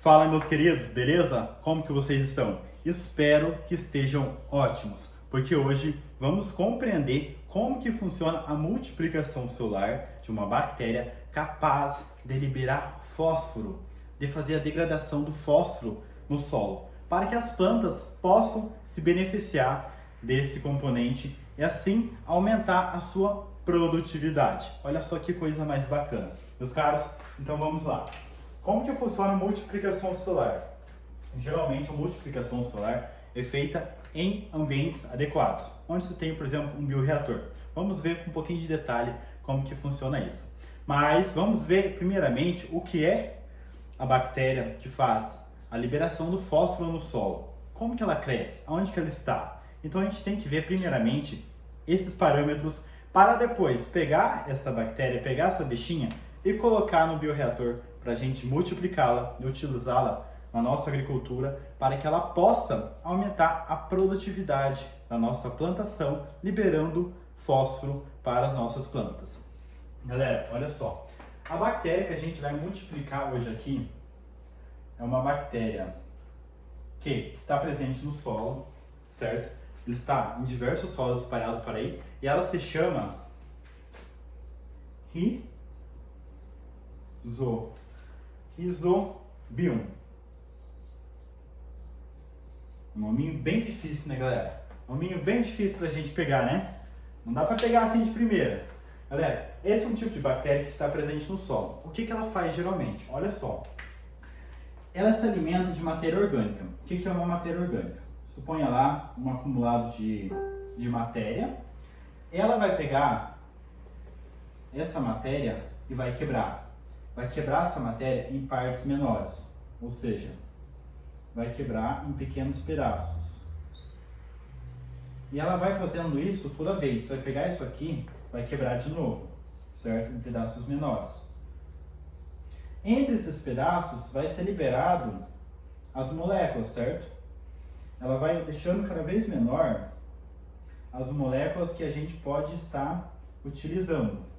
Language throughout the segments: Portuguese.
Fala, meus queridos, beleza? Como que vocês estão? Espero que estejam ótimos, porque hoje vamos compreender como que funciona a multiplicação celular de uma bactéria capaz de liberar fósforo, de fazer a degradação do fósforo no solo, para que as plantas possam se beneficiar desse componente e assim aumentar a sua produtividade. Olha só que coisa mais bacana. Meus caros, então vamos lá. Como que funciona a multiplicação celular? Geralmente a multiplicação celular é feita em ambientes adequados, onde se tem, por exemplo, um bioreator. Vamos ver com um pouquinho de detalhe como que funciona isso. Mas vamos ver primeiramente o que é a bactéria que faz a liberação do fósforo no solo. Como que ela cresce? Aonde que ela está? Então a gente tem que ver primeiramente esses parâmetros para depois pegar essa bactéria, pegar essa bichinha e colocar no bioreator para a gente multiplicá-la e utilizá-la na nossa agricultura para que ela possa aumentar a produtividade da nossa plantação, liberando fósforo para as nossas plantas. Galera, olha só, a bactéria que a gente vai multiplicar hoje aqui é uma bactéria que está presente no solo, certo? Ele está em diversos solos espalhados por aí e ela se chama Rhizobium. Um nominho bem difícil, né, galera? Nominho bem difícil pra gente pegar, né? Não dá pra pegar assim de primeira. Galera, esse é um tipo de bactéria que está presente no solo. O que ela faz geralmente? Olha só. Ela se alimenta de matéria orgânica. O que é uma matéria orgânica? Suponha lá um acumulado de matéria. Ela vai pegar essa matéria e vai quebrar. Vai quebrar essa matéria em partes menores, ou seja, vai quebrar em pequenos pedaços. E ela vai fazendo isso toda vez. Vai pegar isso aqui, vai quebrar de novo, certo? Em pedaços menores. Entre esses pedaços vai ser liberado as moléculas, certo? Ela vai deixando cada vez menor as moléculas que a gente pode estar utilizando.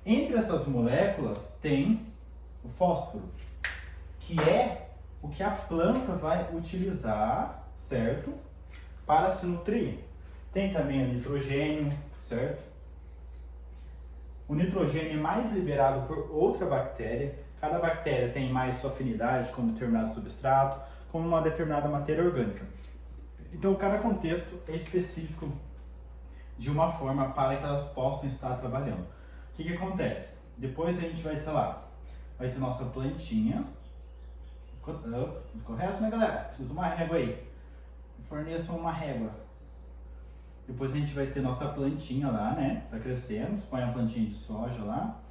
Entre essas moléculas tem o fósforo, que é o que a planta vai utilizar, certo? Para se nutrir. Tem também o nitrogênio, certo? O nitrogênio é mais liberado por outra bactéria. Cada bactéria tem mais sua afinidade com um determinado substrato, com uma determinada matéria orgânica. Então, cada contexto é específico de uma forma para que elas possam estar trabalhando. O que acontece? Depois a gente vai ter lá, vai ter nossa plantinha. Correto, né, galera? Preciso de uma régua aí. Forneçam uma régua. Depois a gente vai ter nossa plantinha lá, né? Tá crescendo. Põe a plantinha de soja lá.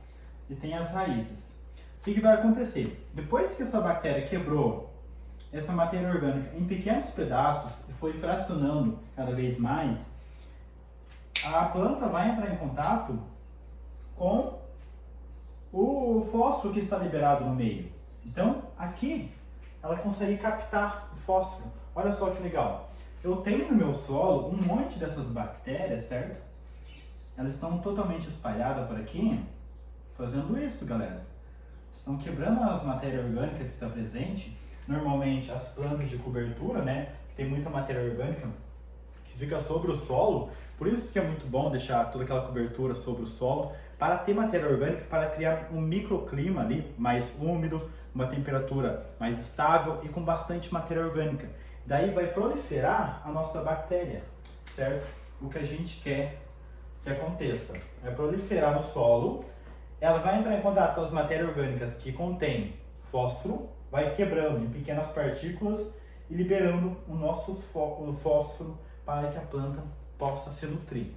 E tem as raízes. O que vai acontecer? Depois que essa bactéria quebrou essa matéria orgânica em pequenos pedaços e foi fracionando cada vez mais, a planta vai entrar em contato com o fósforo que está liberado no meio. Então, aqui, ela consegue captar o fósforo. Olha só que legal. Eu tenho no meu solo um monte dessas bactérias, certo? Elas estão totalmente espalhadas por aqui, fazendo isso, galera. Estão quebrando as matérias orgânicas que está presente. Normalmente, as plantas de cobertura, né, que tem muita matéria orgânica, que fica sobre o solo. Por isso que é muito bom deixar toda aquela cobertura sobre o solo, para ter matéria orgânica, para criar um microclima ali, mais úmido, uma temperatura mais estável e com bastante matéria orgânica. Daí vai proliferar a nossa bactéria, certo? O que a gente quer que aconteça é proliferar no solo, ela vai entrar em contato com as matérias orgânicas que contêm fósforo, vai quebrando em pequenas partículas e liberando o nosso fósforo para que a planta possa se nutrir.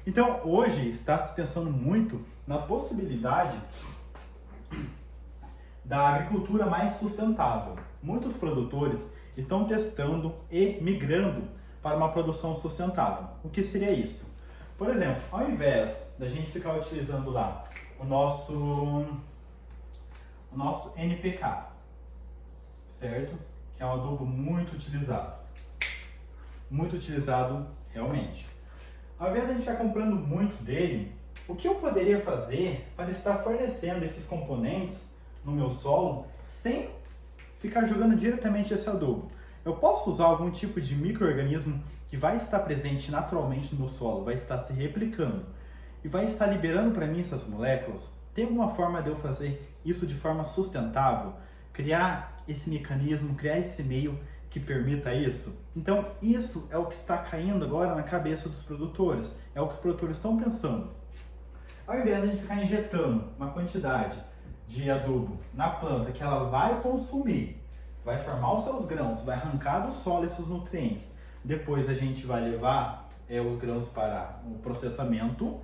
Então, hoje está se pensando muito na possibilidade da agricultura mais sustentável. Muitos produtores estão testando e migrando para uma produção sustentável. O que seria isso? Por exemplo, ao invés da gente ficar utilizando lá o nosso NPK, certo? Que é um adubo muito utilizado realmente. Ao invés de a gente estar comprando muito dele, o que eu poderia fazer para estar fornecendo esses componentes no meu solo sem ficar jogando diretamente esse adubo. Eu posso usar algum tipo de micro-organismo que vai estar presente naturalmente no meu solo, vai estar se replicando e vai estar liberando para mim essas moléculas. Tem alguma forma de eu fazer isso de forma sustentável? Criar esse mecanismo, criar esse meio que permita isso? Então, isso é o que está caindo agora na cabeça dos produtores. É o que os produtores estão pensando. Ao invés de a gente ficar injetando uma quantidade de adubo na planta que ela vai consumir, vai formar os seus grãos, vai arrancar do solo esses nutrientes. Depois a gente vai levar os grãos para o processamento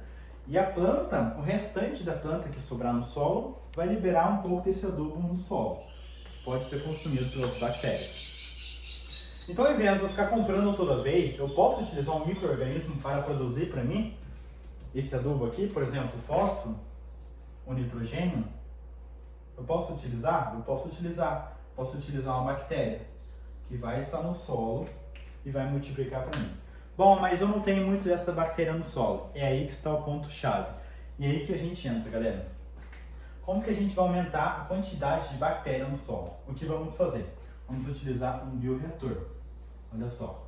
e a planta, o restante da planta que sobrar no solo, vai liberar um pouco desse adubo no solo. Pode ser consumido pelas bactérias. Então, ao invés de eu ficar comprando toda vez, eu posso utilizar um micro-organismo para produzir para mim esse adubo aqui, por exemplo, o fósforo, o nitrogênio. Eu posso utilizar? Eu posso utilizar. Posso utilizar uma bactéria que vai estar no solo e vai multiplicar para mim. Bom, mas eu não tenho muito dessa bactéria no solo. É aí que está o ponto-chave. E é aí que a gente entra, galera. Como que a gente vai aumentar a quantidade de bactéria no solo? O que vamos fazer? Vamos utilizar um bioreator. Olha só.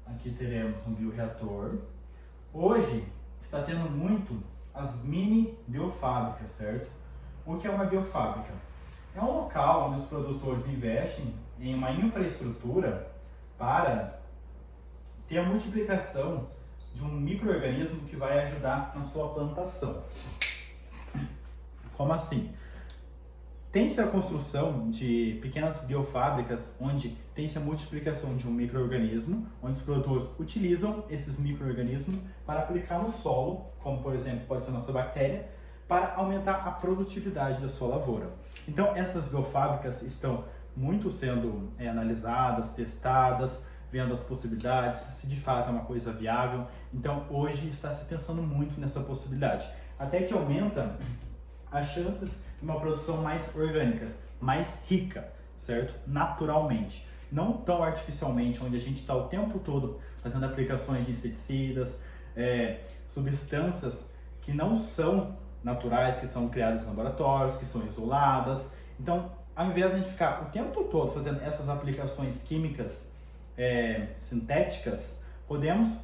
Aqui teremos um bioreator. Hoje está tendo muito as mini biofábricas, certo? O que é uma biofábrica? É um local onde os produtores investem em uma infraestrutura para ter a multiplicação de um micro-organismo que vai ajudar na sua plantação. Como assim? Tem-se a construção de pequenas biofábricas onde tem-se a multiplicação de um micro-organismo, onde os produtores utilizam esses micro-organismos para aplicar no solo, como por exemplo pode ser a nossa bactéria, para aumentar a produtividade da sua lavoura. Então essas biofábricas estão muito sendo analisadas, testadas, vendo as possibilidades, se de fato é uma coisa viável. Então hoje está se pensando muito nessa possibilidade, até que aumenta as chances de uma produção mais orgânica, mais rica, certo? Naturalmente, não tão artificialmente, onde a gente está o tempo todo fazendo aplicações de inseticidas, substâncias que não são naturais, que são criadas em laboratórios, que são isoladas. Então, ao invés de a gente ficar o tempo todo fazendo essas aplicações químicas sintéticas, podemos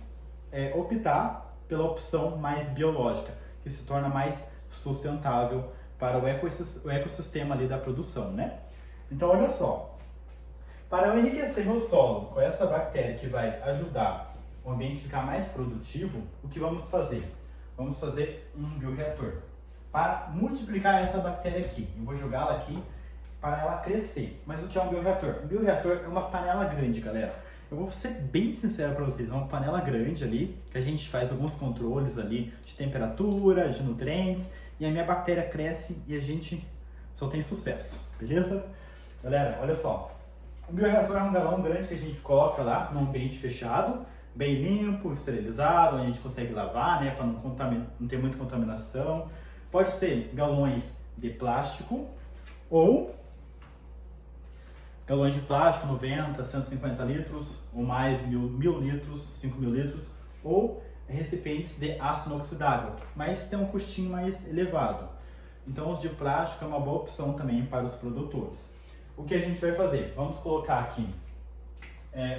optar pela opção mais biológica, que se torna mais sustentável para o ecossistema ali da produção, né? Então, olha só, para eu enriquecer meu solo com essa bactéria que vai ajudar o ambiente a ficar mais produtivo, o que vamos fazer? Vamos fazer um bioreator para multiplicar essa bactéria aqui. Eu vou jogá-la aqui para ela crescer. Mas o que é um bioreator? Um bioreator é uma panela grande, galera. Eu vou ser bem sincero para vocês, é uma panela grande ali, que a gente faz alguns controles ali de temperatura, de nutrientes, e a minha bactéria cresce e a gente só tem sucesso, beleza? Galera, olha só, o bioreator é um galão grande que a gente coloca lá num ambiente fechado, bem limpo, esterilizado, onde a gente consegue lavar, né, para não ter muita contaminação. Pode ser galões de plástico ou galões de plástico, 90, 150 litros, ou mais, 1000 litros, 5000 litros, ou recipientes de aço inoxidável, mas tem um custinho mais elevado. Então os de plástico é uma boa opção também para os produtores. O que a gente vai fazer? Vamos colocar aqui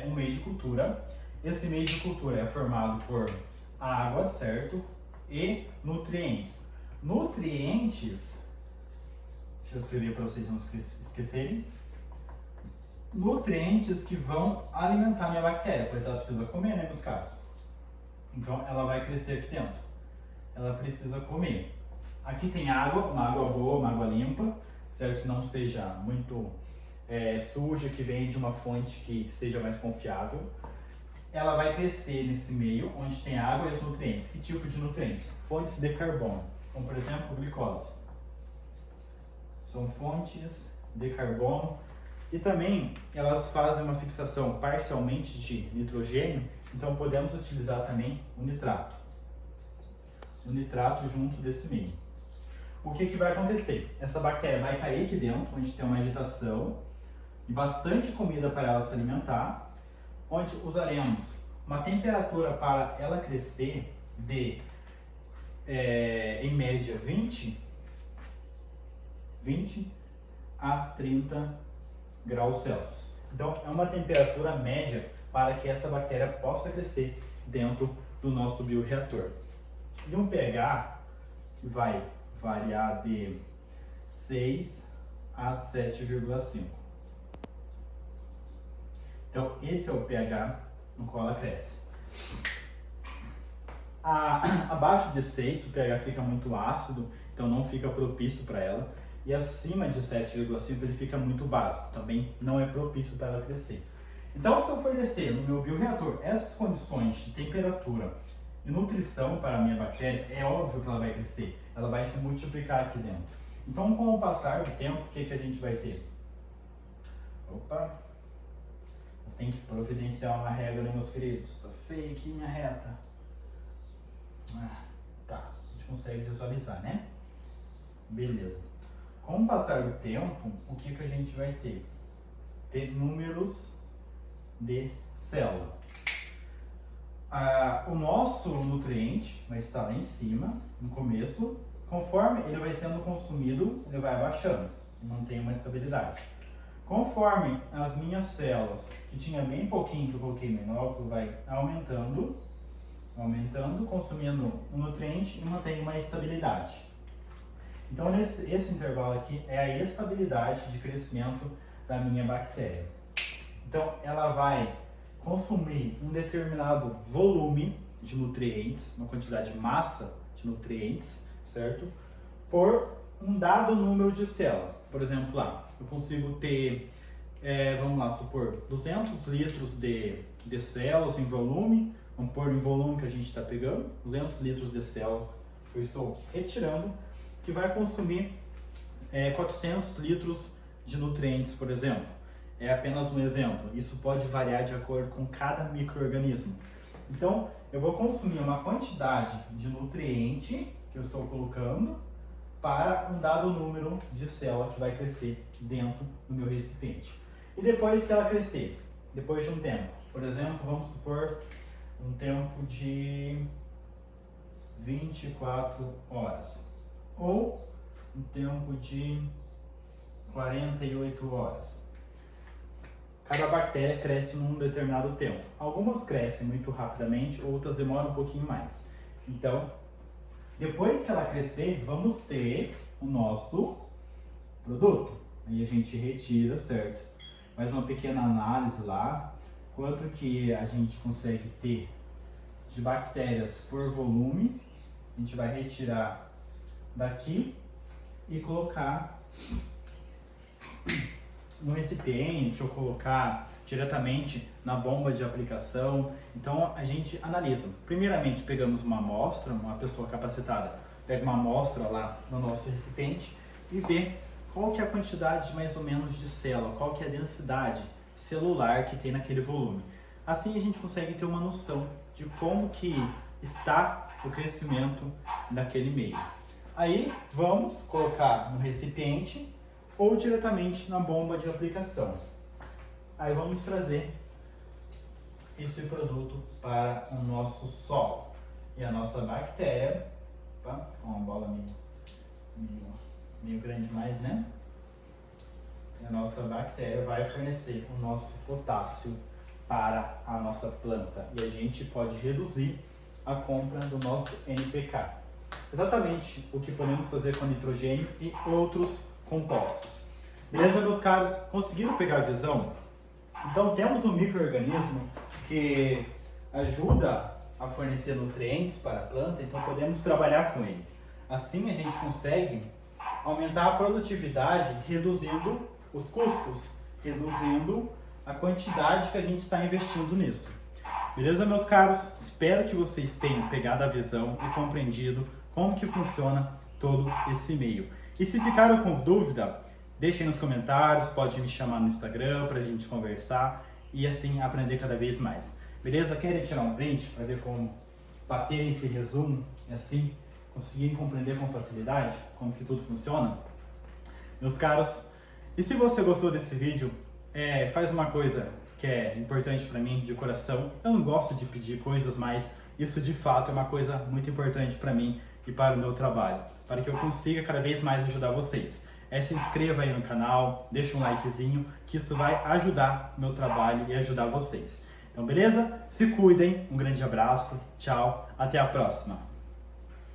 um meio de cultura. Esse meio de cultura é formado por água, certo? E nutrientes. Nutrientes, deixa eu escrever para vocês não esquecerem. Nutrientes que vão alimentar minha bactéria, pois ela precisa comer, né, meus caros? Então ela vai crescer aqui dentro. Ela precisa comer. Aqui tem água, uma água boa, uma água limpa, certo? Que não seja muito suja, que vem de uma fonte que seja mais confiável. Ela vai crescer nesse meio onde tem água e os nutrientes. Que tipo de nutrientes? Fontes de carbono, como por exemplo glicose. São fontes de carbono. E também elas fazem uma fixação parcialmente de nitrogênio, então podemos utilizar também o nitrato. O nitrato junto desse meio. O que vai acontecer? Essa bactéria vai cair aqui dentro, onde tem uma agitação e bastante comida para ela se alimentar, onde usaremos uma temperatura para ela crescer de, em média, 20 a 30 graus Celsius. Então, é uma temperatura média para que essa bactéria possa crescer dentro do nosso bioreator. E um pH que vai variar de 6 a 7,5. Então, esse é o pH no qual ela cresce. Abaixo de 6, o pH fica muito ácido, então não fica propício para ela. E acima de 7,5 ele fica muito básico, também não é propício para ela crescer. Então, se eu fornecer no meu bioreator essas condições de temperatura e nutrição para a minha bactéria, é óbvio que ela vai crescer, ela vai se multiplicar aqui dentro. Então, com o passar do tempo, o que a gente vai ter? Opa! Eu tenho que providenciar uma régua, né, meus queridos? Tá feia aqui minha reta. Tá, a gente consegue visualizar, né? Beleza. Com o passar do tempo, o que a gente vai ter? Ter números de célula. O nosso nutriente vai estar lá em cima, no começo. Conforme ele vai sendo consumido, ele vai abaixando, mantém uma estabilidade. Conforme as minhas células, que tinha bem pouquinho que eu coloquei menor, vai aumentando, consumindo o nutriente e mantém uma estabilidade. Então, esse intervalo aqui é a estabilidade de crescimento da minha bactéria. Então, ela vai consumir um determinado volume de nutrientes, uma quantidade de massa de nutrientes, certo? Por um dado número de células. Por exemplo, lá, eu consigo ter, vamos lá, supor, 200 litros de células em volume. Vamos pôr em volume que a gente está pegando, 200 litros de células que eu estou retirando, que vai consumir 400 litros de nutrientes, por exemplo. É apenas um exemplo. Isso pode variar de acordo com cada micro-organismo. Então, eu vou consumir uma quantidade de nutriente que eu estou colocando para um dado número de célula que vai crescer dentro do meu recipiente. E depois que ela crescer, depois de um tempo, por exemplo, vamos supor um tempo de 24 horas ou um tempo de 48 horas. Cada bactéria cresce num determinado tempo. Algumas crescem muito rapidamente, outras demoram um pouquinho mais. Então, depois que ela crescer, vamos ter o nosso produto. Aí a gente retira, certo? Faz uma pequena análise lá, quanto que a gente consegue ter de bactérias por volume. A gente vai retirar daqui e colocar no recipiente ou colocar diretamente na bomba de aplicação. Então a gente analisa. Primeiramente pegamos uma amostra, uma pessoa capacitada pega uma amostra lá no nosso recipiente e vê qual que é a quantidade mais ou menos de célula, qual que é a densidade celular que tem naquele volume. Assim a gente consegue ter uma noção de como que está o crescimento daquele meio. Aí vamos colocar no recipiente ou diretamente na bomba de aplicação. Aí vamos trazer esse produto para o nosso solo. E a nossa bactéria, opa, uma bola meio grande demais, né? E a nossa bactéria vai fornecer o nosso potássio para a nossa planta. E a gente pode reduzir a compra do nosso NPK. Exatamente o que podemos fazer com nitrogênio e outros compostos. Beleza, meus caros? Conseguiram pegar a visão? Então, temos um micro-organismo que ajuda a fornecer nutrientes para a planta, então podemos trabalhar com ele. Assim, a gente consegue aumentar a produtividade, reduzindo os custos, reduzindo a quantidade que a gente está investindo nisso. Beleza, meus caros? Espero que vocês tenham pegado a visão e compreendido como que funciona todo esse meio. E se ficaram com dúvida, deixem nos comentários, pode me chamar no Instagram para a gente conversar e assim aprender cada vez mais. Beleza? Querem tirar um print para ver como bater esse resumo e assim conseguir compreender com facilidade como que tudo funciona? Meus caros, e se você gostou desse vídeo, faz uma coisa que é importante para mim de coração. Eu não gosto de pedir coisas, mas isso de fato é uma coisa muito importante para mim e para o meu trabalho, para que eu consiga cada vez mais ajudar vocês. se inscreva aí no canal, deixa um likezinho, que isso vai ajudar o meu trabalho e ajudar vocês. Então, beleza? Se cuidem, um grande abraço, tchau, até a próxima!